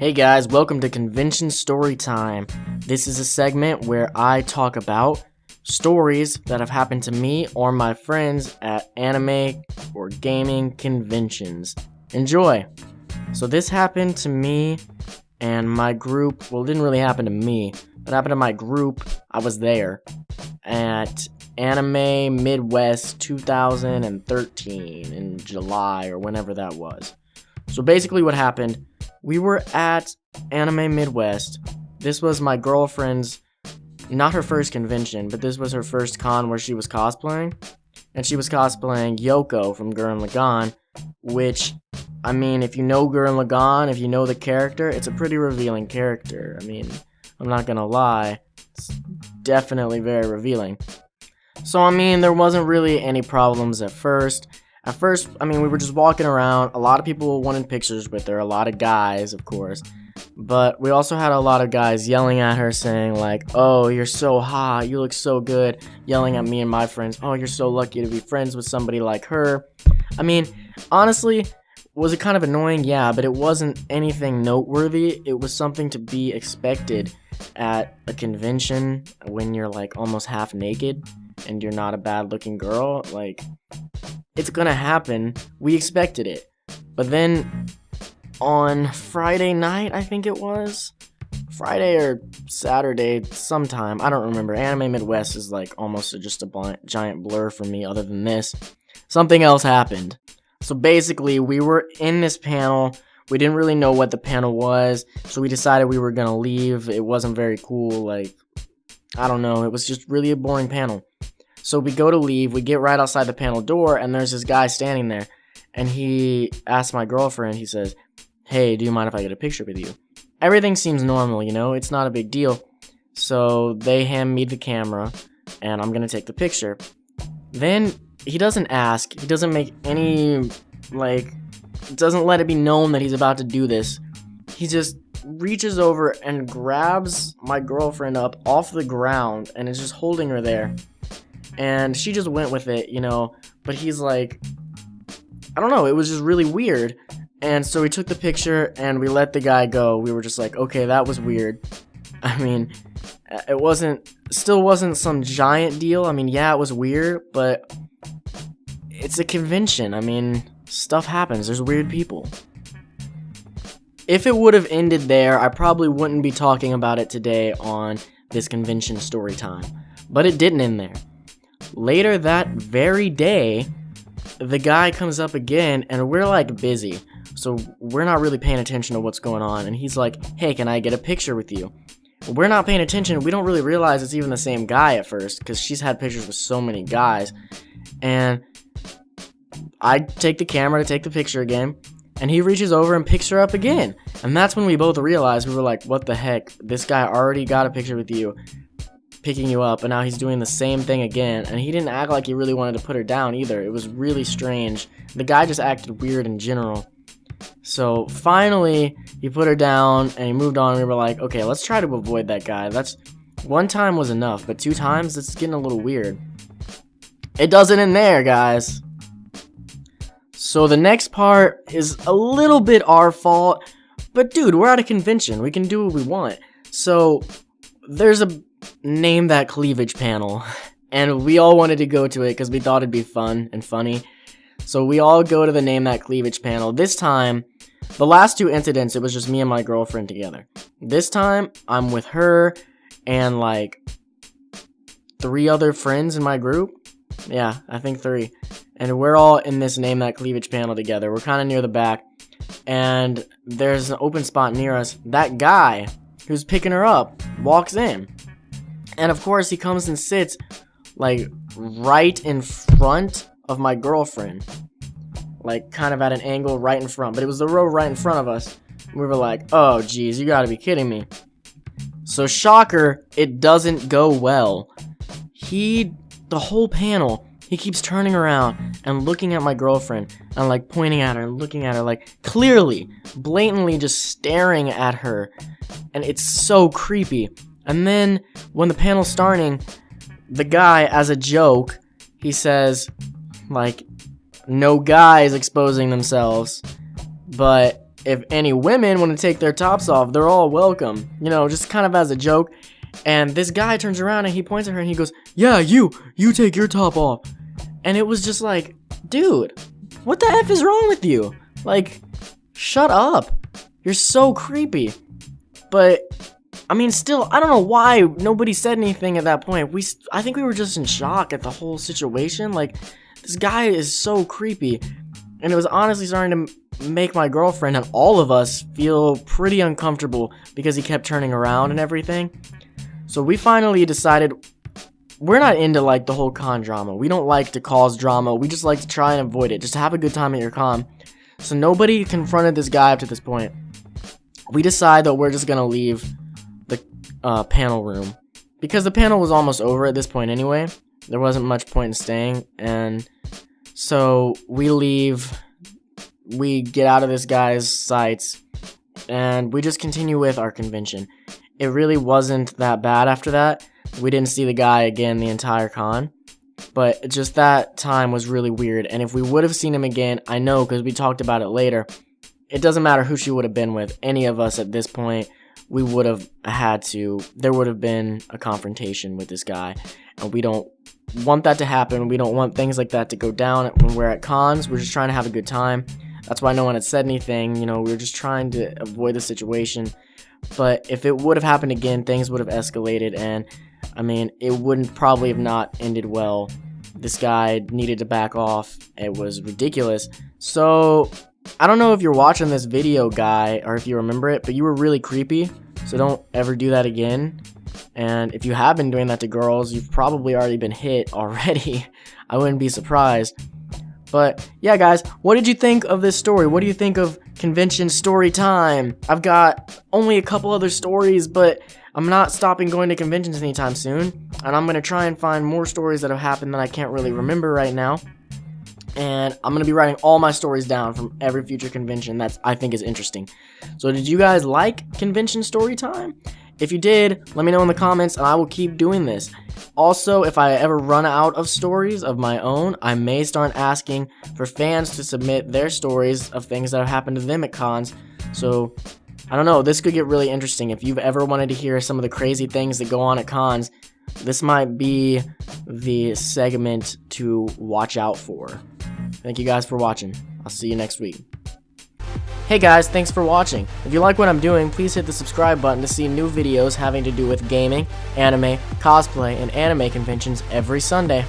Hey guys, welcome to Convention Story Time. This is a segment where I talk about stories that have happened to me or my friends at anime or gaming conventions. Enjoy! So this happened to me and my group. Well, it didn't really happen to me. It happened to my group. I was there at Anime Midwest 2013 in July or whenever that was. So basically what happened, we were at Anime Midwest. This was my girlfriend's, not her first convention, but this was her first con where she was cosplaying. And she was cosplaying Yoko from Gurren Lagann, which, I mean, if you know Gurren Lagann, if you know the character, it's a pretty revealing character. I mean, I'm not gonna lie, it's definitely very revealing. So, I mean, there wasn't really any problems at first. At first, I mean, we were just walking around. A lot of people wanted pictures with her, a lot of guys, of course. But we also had a lot of guys yelling at her, saying like, "Oh, you're so hot, you look so good," yelling at me and my friends, "Oh, you're so lucky to be friends with somebody like her." I mean, honestly, was it kind of annoying? Yeah, but it wasn't anything noteworthy. It was something to be expected at a convention when you're like almost half naked and you're not a bad looking girl. Like, it's gonna happen. We expected it. But then on Friday night, I think it was Friday or Saturday sometime, I don't remember. Anime Midwest is like almost just a giant blur for me. Other than this, something else happened. So basically, we were in this panel. We didn't really know what the panel was, so we decided we were gonna leave. It wasn't very cool. Like, I don't know, it was just really a boring panel. So we go to leave, we get right outside the panel door, and there's this guy standing there. And he asks my girlfriend, he says, "Hey, do you mind if I get a picture with you?" Everything seems normal, you know, it's not a big deal. So they hand me the camera, and I'm gonna take the picture. Then he doesn't ask, he doesn't make any, doesn't let it be known that he's about to do this. He just reaches over and grabs my girlfriend up off the ground and is just holding her there. And she just went with it, you know, but he's like, I don't know, it was just really weird. And so we took the picture and we let the guy go. We were just like, okay, that was weird. I mean, it still wasn't some giant deal. I mean, yeah, it was weird, but it's a convention. I mean, stuff happens. There's weird people. If it would have ended there, I probably wouldn't be talking about it today on this convention story time. But it didn't end there. Later that very day, the guy comes up again, and we're like busy, so we're not really paying attention to what's going on. And he's like, "Hey, can I get a picture with you?" We're not paying attention. We don't really realize it's even the same guy at first, because she's had pictures with so many guys. And I take the camera to take the picture again, and he reaches over and picks her up again. And that's when we both realized, we were like, what the heck? This guy already got a picture with you, picking you up, and now he's doing the same thing again. And he didn't act like he really wanted to put her down either. It was really strange. The guy just acted weird in general. So finally he put her down and he moved on. We were like, okay, let's try to avoid that guy. That's one time was enough, but 2 times, it's getting a little weird. It doesn't end there, guys. So the next part is a little bit our fault, but dude, we're at a convention, we can do what we want. So there's a Name That Cleavage panel, and we all wanted to go to it because we thought it'd be fun and funny. So we all go to the Name That Cleavage panel. This time, the last 2 incidents, it was just me and my girlfriend together. This time, I'm with her and like 3 other friends in my group. Yeah, I think 3. And we're all in this Name That Cleavage panel together. We're kind of near the back, and there's an open spot near us. That guy who's picking her up walks in. And of course, he comes and sits, like, right in front of my girlfriend. Like, kind of at an angle right in front. But it was the row right in front of us. We were like, oh, geez, you gotta be kidding me. So, shocker, it doesn't go well. The whole panel, he keeps turning around and looking at my girlfriend and, like, pointing at her and looking at her, like, clearly, blatantly just staring at her. And it's so creepy. And then, when the panel's starting, the guy, as a joke, he says, like, no guys exposing themselves, but if any women want to take their tops off, they're all welcome. You know, just kind of as a joke. And this guy turns around and he points at her and he goes, yeah, you take your top off. And it was just like, dude, what the F is wrong with you? Like, shut up. You're so creepy. But, I mean, still, I don't know why nobody said anything at that point. I think we were just in shock at the whole situation. Like, this guy is so creepy. And it was honestly starting to make my girlfriend and all of us feel pretty uncomfortable because he kept turning around and everything. So we finally decided we're not into like the whole con drama. We don't like to cause drama. We just like to try and avoid it. Just to have a good time at your con. So nobody confronted this guy up to this point. We decide that we're just going to leave the panel room. Because the panel was almost over at this point anyway. There wasn't much point in staying. And so we leave. We get out of this guy's sights. And we just continue with our convention. It really wasn't that bad after that. We didn't see the guy again the entire con. But just that time was really weird. And if we would have seen him again, I know because we talked about it later, it doesn't matter who she would have been with. Any of us at this point, we would have had to, there would have been a confrontation with this guy. And we don't want that to happen. We don't want things like that to go down when we're at cons. We're just trying to have a good time. That's why no one had said anything. You know, we were just trying to avoid the situation. But if it would have happened again, things would have escalated, and I mean, it wouldn't probably have not ended well. This guy needed to back off. It was ridiculous. So, I don't know if you're watching this video, guy, or if you remember it, but you were really creepy, so don't ever do that again. And if you have been doing that to girls, you've probably already been hit already. I wouldn't be surprised. But, yeah, guys, what did you think of this story? What do you think of convention story time? I've got only a couple other stories, but I'm not stopping going to conventions anytime soon. And I'm going to try and find more stories that have happened that I can't really remember right now. And I'm going to be writing all my stories down from every future convention that I think is interesting. So did you guys like convention story time? If you did, let me know in the comments and I will keep doing this. Also, if I ever run out of stories of my own, I may start asking for fans to submit their stories of things that have happened to them at cons. So, I don't know, this could get really interesting. If you've ever wanted to hear some of the crazy things that go on at cons, this might be the segment to watch out for. Thank you guys for watching. I'll see you next week. Hey guys, thanks for watching. If you like what I'm doing, please hit the subscribe button to see new videos having to do with gaming, anime, cosplay, and anime conventions every Sunday.